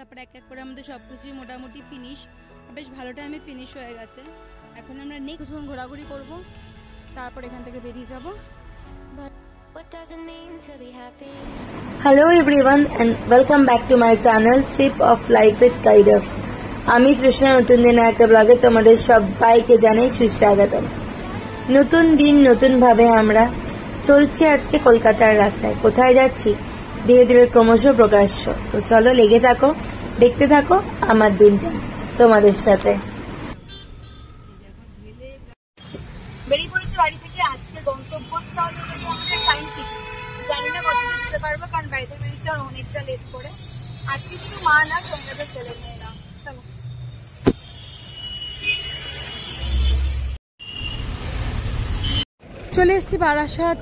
তারপর এক এক করে আমাদের সবকিছুই মোটামুটি ফিনিশ, বেশ ভালো টাইমে ফিনিশ হয়ে গেছে। এখন আমরা নেক্সট ঘোরাঘুরি করব, তারপর এখান থেকে বেরিয়ে যাব। Hello everyone and welcome back to my channel Sip of Life with Kaidaf. আমি তৃষ্ণা নতুন দিনে একটা ব্লগে তোমাদের সবাইকে জানাই সুস্বাগতম। নতুন দিন নতুন ভাবে আমরা চলছি আজকে কলকাতার রাস্তায়। কোথায় যাচ্ছি ধীরে ধীরে ক্রমশ প্রকাশ্য। তো চলো লেগে থাকো, দেখতে থাকো আমার দিনটা তোমাদের সাথে। বেরিয়ে পড়েছি বাড়ি থেকে। আজকে গন্তব্যস্থল হলো আমাদের সায়েন্স সিটি। জানি না কতদূর যেতে পারবো, কারণ বাড়িতে বেরিয়েছি আর অনেকটা লেট করে। আজকে শুধু মা না, সঙ্গে তো ছেলে মেয়েরা। চলো চলে এসেছি বারাসাত।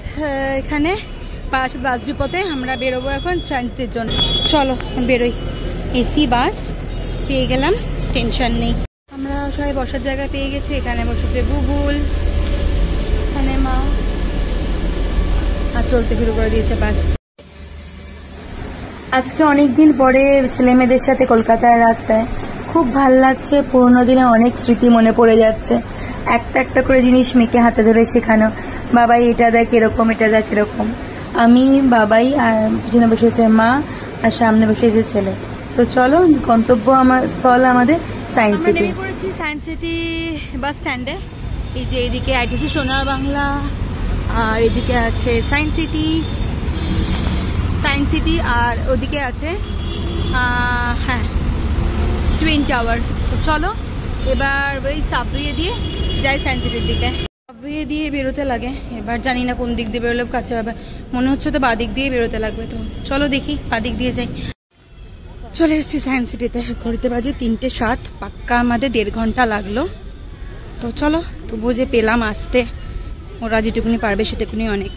এখানে বারাসাত বাস ডিপোতে আমরা বেরোবো এখন সায়েন্সের জন্য। চলো বেরোই। এসি বাস পেয়ে গেলাম, টেনশন নেই। আমরা সবাই বসার জায়গা পেয়ে গেছি। এখানে বসেছে বুবুল, এখানে মা, আর চলতে শুরু করে দিয়েছে বাস। আজকে অনেকদিন পরে ছেলে মেয়েদের সাথে কলকাতার রাস্তায় খুব ভাল লাগছে। পুরোনো দিনে অনেক স্মৃতি মনে পড়ে যাচ্ছে। একটা একটা করে জিনিস মেয়েকে হাতে ধরে শেখানো, বাবাই এটা দেখ এরকম, এটা দেখ এরকম। আমি, বাবাই, আর পিছনে বসেছে মা, আর সামনে বসেছে ছেলে। তো চলো, গন্তব্য আমার স্থল আমাদের science city. Science city bus স্ট্যান্ডে। এই যে এদিকে আইটিসি সোনার বাংলা, আর এদিকে আছে সায়েন্স সিটি, আর ওদিকে আছে হ্যাঁ টুইন টাওয়ার। তো চলো এবার ওই সাবওয়ে দিয়ে যাই সায়েন্স সিটির দিকে। সাবওয়ে দিয়ে বেরোতে লাগে, এবার জানি না কোন দিক দিয়ে বেরোলে কাছে হবে। মনে হচ্ছে তো বা দিক দিয়ে বেরোতে লাগবে। তো চলো দেখি, বা দিক দিয়ে যাই। চলে এসেছি সায়েন্স সিটিতে। ঘড়িতে বাজে 3:07, পাক্কা আমাদের 1.5 ঘন্টা লাগলো। তো চলো, তবুও যে পেলাম আসতে, ওরা যেটুকুনি পারবে সেটুকুনি অনেক।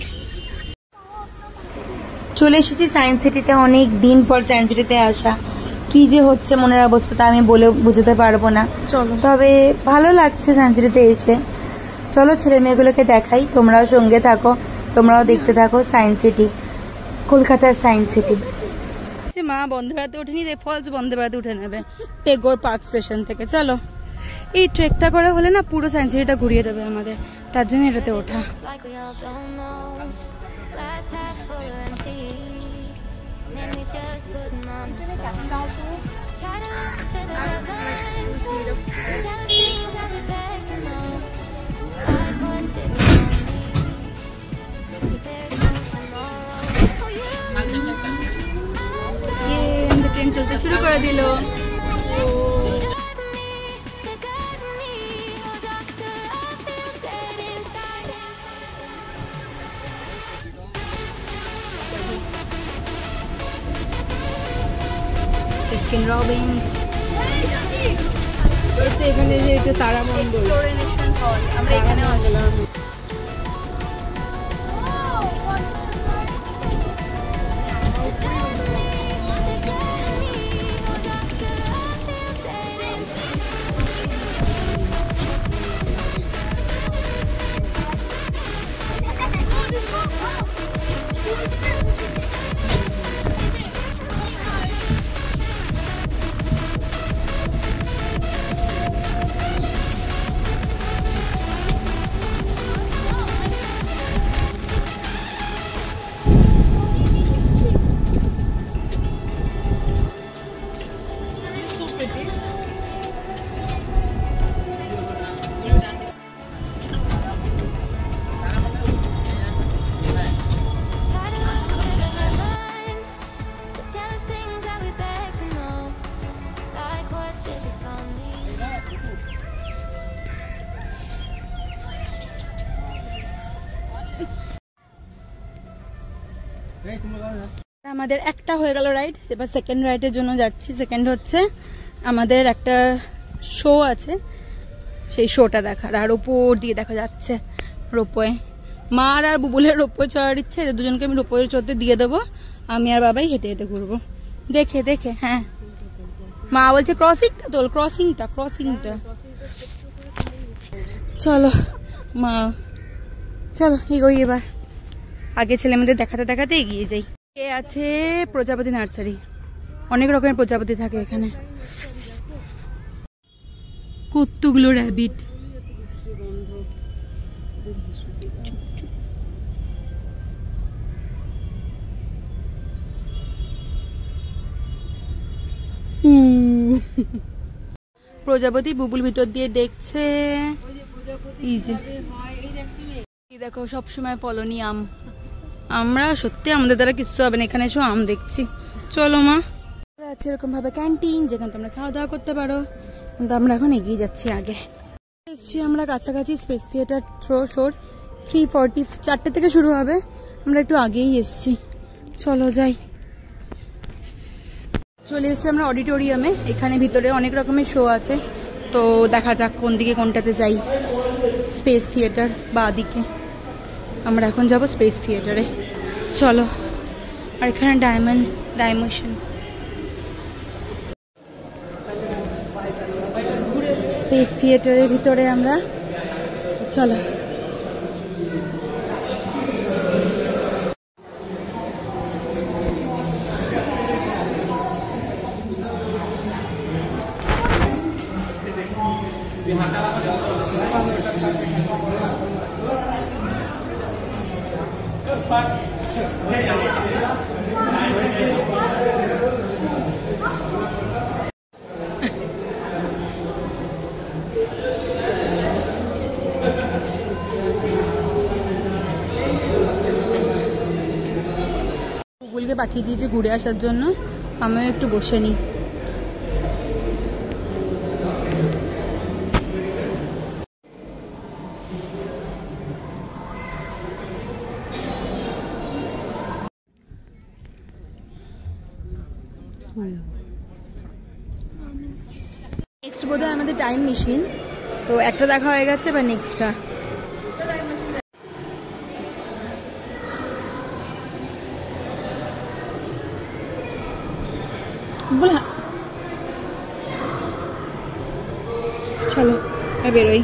চলে এসেছি সায়েন্স সিটিতে। অনেক দিন পর সায়েন্স সিটিতে আসা। কি যে হচ্ছে মনের অবস্থা তা আমি বলে বোঝাতে পারবো না। চলো, তবে ভালো লাগছে সায়েন্স সিটিতে এসে। চলো ছেলে মেয়েগুলোকে দেখাই, তোমরাও সঙ্গে থাকো, তোমরাও দেখতে থাকো সায়েন্স সিটি, কলকাতার সায়েন্স সিটি। মা বন্দে ভারতে উঠেনি, ফলস বন্দে ভারতে উঠে নেবে টেগোর পার্ক স্টেশন থেকে। চলো, এই ট্রেকটা করে হলে না পুরো সায়েন্স সিটিটা ঘুরিয়ে দেবে আমাদের, তার জন্য এটাতে ওঠা। ট্রেন চলতে শুরু করে দিল। এখানে যে এটা তারামণ্ডল, আমরা এখানে গেলাম। আমাদের একটা হয়ে গেল রাইড, এবার সেকেন্ড রাইডের জন্য যাচ্ছি। সেকেন্ড হচ্ছে আমাদের একটা শো আছে, সেই শোটা দেখার। আর ওপর দিয়ে দেখা যাচ্ছে রোপওয়ে। মা আর বুবুলের রোপওয়ে চড়ার ইচ্ছে, দুজনকে আমি রোপওয়ে চড়তে দিয়ে দেবো। আমি আর বাবাই হেঁটে হেঁটে ঘুরবো দেখে দেখে। হ্যাঁ, মা বলছে ক্রসিংটা তোল, ক্রসিংটা। চলো মা, চলো এগোই এবার। আগে ছেলে মেয়েদের দেখাতে দেখাতে এগিয়ে যাই। এ আছে প্রজাপতি নার্সারি, অনেক রকমের প্রজাপতি থাকে এখানে। কতগুলো র্যাবিট। প্রজাপতি বুবুল ভিতর দিয়ে দেখছে। এই যে দেখো সবসময় পলনি আম। আমরা সত্যি আমাদের দ্বারা কিছু হবে না, এখানে এসো আম দেখছি। চলো মা, আছে এরকম ভাবে ক্যান্টিন যেখানে তোমরা খাওয়া দাওয়া করতে পারো, কিন্তু আমরা এখন এগিয়ে যাচ্ছি আগে। এসছি আমরা কাছাকাছি স্পেস থিয়েটার শোর 3:40, 4টে থেকে শুরু হবে, আমরা একটু আগেই এসছি। চলো যাই। চলে এসেছি আমরা অডিটোরিয়ামে। এখানে ভিতরে অনেক রকমের শো আছে, তো দেখা যাক কোন দিকে কোনটাতে যাই। স্পেস থিয়েটার বা দিকে, আমরা এখন যাব স্পেস থিয়েটারে। চলো। আর এখানে ডাইমেনশন স্পেস থিয়েটারের ভিতরে আমরা। চলো। গুগলকে পাঠিয়ে দিয়েছি ঘুরে আসার জন্য, আমিও একটু বসে নিই। নেক্সট বোধহয় আমাদের টাইম মেশিন, তো একটা দেখা হয়ে গেছে, এবার নেক্সটটা। চলো বেরোই।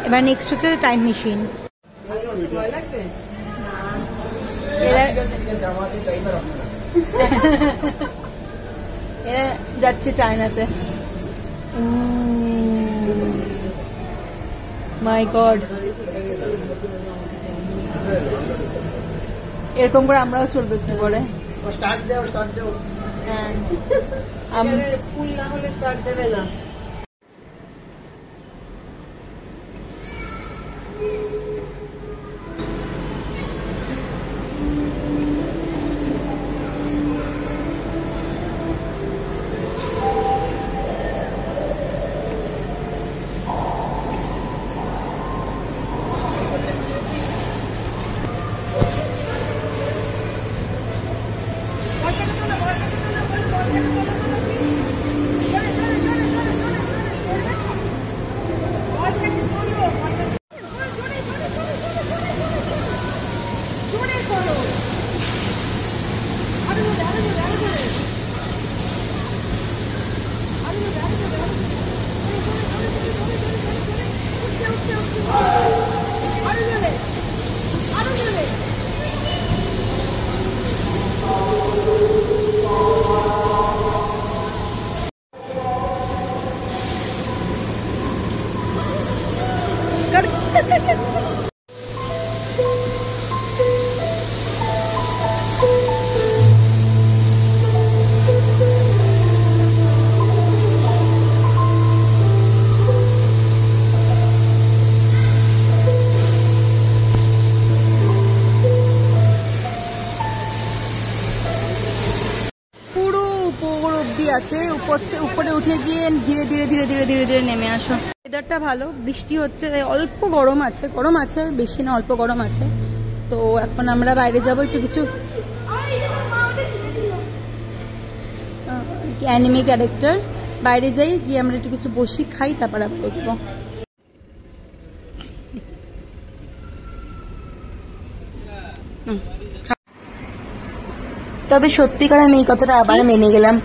এবার নেক্সট হচ্ছে টাইম মেশিন। এরা যাচ্ছে চায়নাতে। মাই গড, এরকম করে আমরাও চলবে একটু পরে। হ্যাঁ, ফুল না হলে স্টার্ট দেবে না। আছে উপরে উঠে গিয়ে ধীরে ধীরে ধীরে ধীরে ধীরে ধীরে নেমে আসো। ওয়েদারটা ভালো, বৃষ্টি হচ্ছে, অল্প গরম আছে, বেশি না, অল্প গরম আছে। তো এখন আমরা বাইরে যাব একটু কিছু অ্যানিমে ক্যারেক্টার, বাইরে যাই, গিয়ে আমরা একটু কিছু বসি, খাই, তারপর আবার দেখবো। তবে সত্যিকার আমি এই কথাটা আবার মেনে গেলাম,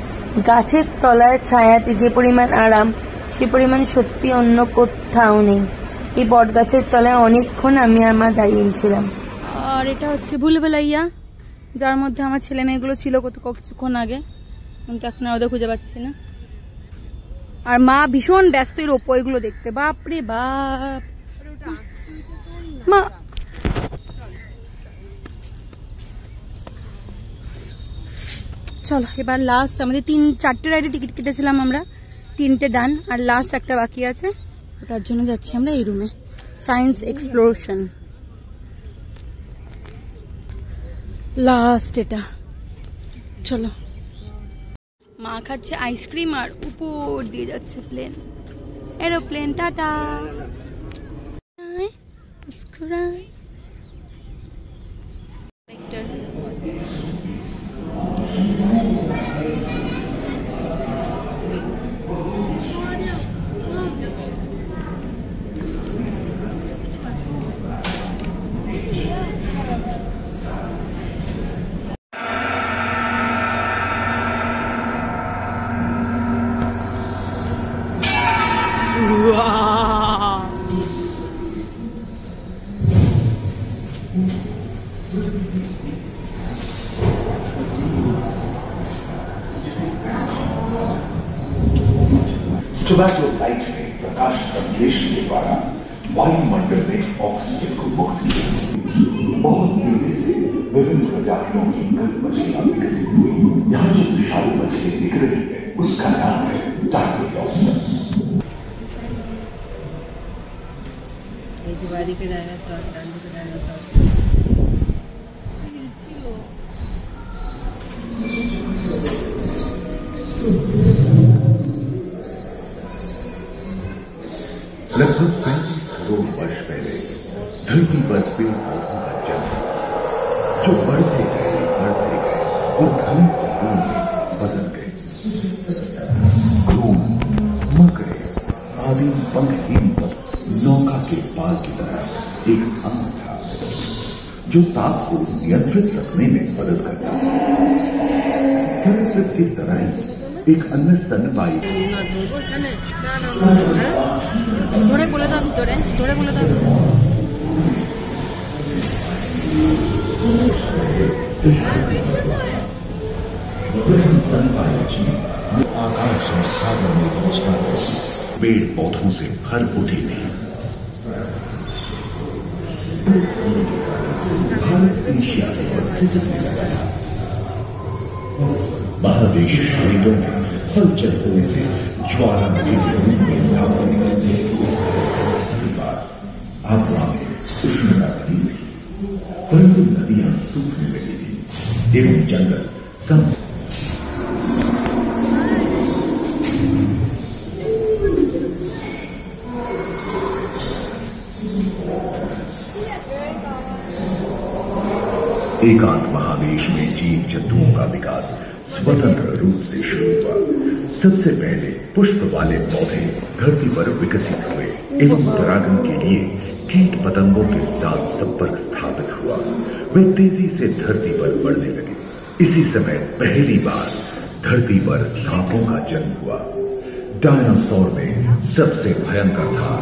গাছের তলার ছায়াতে যে পরিমাণ আরাম, সে পরিমাণ সত্যি অন্য কোথাও নেই। এই বট গাছের তলায় অনেকক্ষণ আমি আর মা দাঁড়িয়েছিলাম। আর এটা হচ্ছে ভুলভুলাইয়া, যার মধ্যে আমার ছেলে মেয়েগুলো ছিল কিছুক্ষণ আগে, কিন্তু এখন আর ওদের খুঁজে পাচ্ছি না। আর মা ভীষণ ব্যস্ত এর ওপো এগুলো দেখতে। বাপরে বাপ মা, চলো এবার লাস্ট আমাদের 4টে রাইডে টিকিট কেটেছিলাম আমরা, 3টে ডান, আর লাস্ট একটা বাকি আছে, তার জন্য যাচ্ছি আমরা এই রুমে। সায়েন্স এক্সপ্লোরেশন লাস্ট এটা। চলো, মা খাচ্ছে আইসক্রিম আর উপর দিয়ে যাচ্ছে plane, aeroplane. Tata. Tobacco light में प्रकाश संश्लेषण के द्वारा वायुमंडल में ऑक्सीजन को मुक्त किया। बहुत तेजी से विभिन्न प्रजातियों की कई मछलियां विकसित हुई। यहाँ जो विशाल मछली दिख रही है उसका नाम है टाइग्रोसॉरस। दिवाली के डायनासोर, चांदी के डायनासोर। लगभग 35 करोड़ वर्ष पहले धरती पर पेड़ पौधों का जन्म, जो बढ़ते गए और घने जंगलों में बदल गए। घूम, मकड़े आदि पंखहीन नौका के पाल की तरह एक अंग था, जो ताप को नियंत्रित रखने में मदद करता है। सरस्वत की तरह ही एक अन्य स्तनपायी ধরে বলে দাও ভিতরে, ধরে বলে দাও। आकाश और सागर में पहुंचना पेड़ पौधों से भर उठी थी। भारत एशिया के महादेश क्षेत्रों में हलचल होने से ज्वालामुखी के रूप में भाप निकलती आत्मा में उष्णता बनी हुई, परंतु नदियां सूखने लगी थी एवं जंगल कम। एकांत महादेश में जीव जंतुओं का विकास स्वतंत्र रूप से शुरू हुआ। सबसे पहले पुष्प वाले पौधे धरती पर विकसित हुए एवं परागण के लिए कीट पतंगों के साथ संपर्क स्थापित हुआ। वे तेजी से धरती पर बढ़ने लगे। इसी समय पहली बार धरती पर सांपों का जन्म हुआ। डायनासोर में सबसे भयंकर था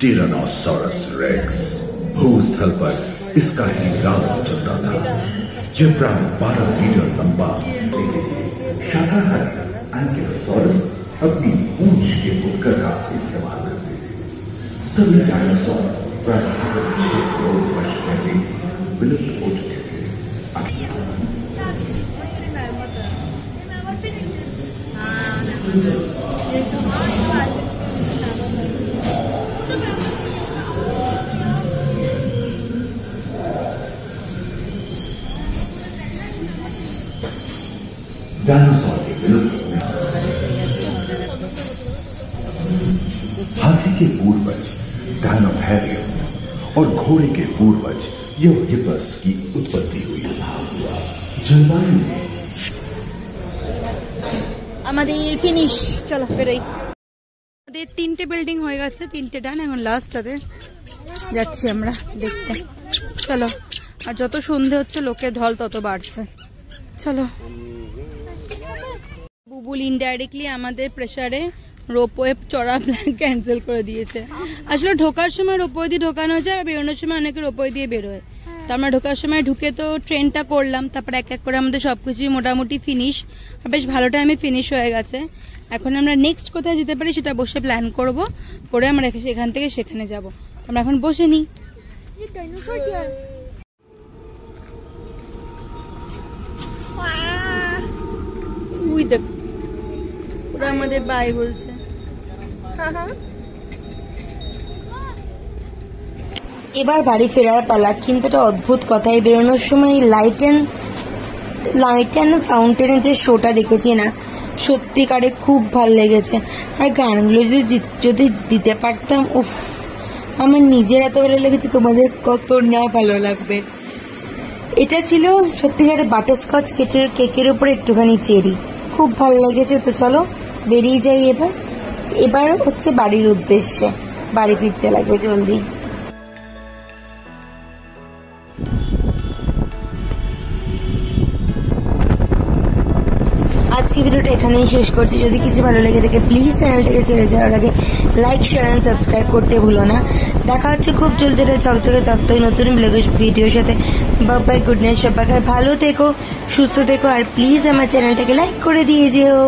टिरानोसॉरस रेक्स। भूस्थल पर इसका ही राज चलता था। यह प्राय 12 मीटर लंबा। शाकाहारी एंकिलोसॉरस अपनी पूंछ के उत्कर का इस्तेमाल करते थे। सभी डायनासोर प्राय 6 करोड़ वर्ष पहले विलुप्त हो चुके थे। डायनासोर के विलुप्त होने, हाथी के पूर्वज डायनोथेरियम और घोड़े के पूर्वज यूरोहिपस की उत्पत्ति हुई। जलवायु में আমাদের ফিনিশ, চলো বেরোই। আমাদের 3টে বিল্ডিং হয়ে গেছে, 3টে ডান, এখন লাস্টটাতে যাচ্ছি আমরা দেখতে। চলো, আর যত সন্ধে হচ্ছে লোকের ঢল তত বাড়ছে। চলো। বুবুল ইনডাইরেক্টলি আমাদের প্রেসারে রোপওয়ে চড়া প্ল্যান ক্যান্সেল করে দিয়েছে। আসলে ঢোকার সময় রোপওয়ে দিয়ে ঢোকানো যায়, আর বেরোনোর সময় অনেকে রোপওয়ে দিয়ে বেরোয়। তো আমরা ঢোকার সময় ঢুকে তো ট্রেনটা করলাম, তারপর এক এক করে আমাদের সবকিছুই মোটামুটি ফিনিশ, আর বেশ ভালো টাইমে ফিনিশ হয়ে গেছে। এখন আমরা নেক্সট কোথায় যেতে পারি সেটা বসে প্ল্যান করব, করে আমরা এখান থেকে সেখানে যাব। আমরা এখন বসে নিই। উই দেখ, ওরা আমাদের বাই বলছে। এবার বাড়ি ফেরার পালা, কিন্তু একটা অদ্ভুত কথাই, বেরোনোর সময় লাইট অ্যান্ড ফাউন্টেনের যে শোটা দেখেছি না, সত্যিকারে খুব ভালো লেগেছে। আর গানগুলো যদি দিতে পারতাম, উফ, আমার নিজের এত ভালো লেগেছে, তোমাদের কত না ভালো লাগবে। এটা ছিল সত্যিকারে বাটারস্কচ কেকের উপরে একটুখানি চেরি, খুব ভালো লেগেছে। তো চলো বেরিয়ে যাই এবার হচ্ছে বাড়ির উদ্দেশ্যে, বাড়ি ফিরতে লাগবে জলদি। আজকে ভিডিওটা এখানেই শেষ করছি। যদি কিছু ভালো লেগে থাকে প্লিজ চ্যানেলটাকে ছেড়ে যাওয়ার আগে লাইক, শেয়ার অ্যান্ড সাবস্ক্রাইব করতে ভুলো না। দেখা হচ্ছে খুব জলদি ঝকঝকে তক্তক নতুন ভিডিওর সাথে। বাই, গুড নাইট সবাইকে, ভালো থেকো, সুস্থ থেকো, আর প্লিজ আমার চ্যানেলটাকে লাইক করে দিয়ে যেও।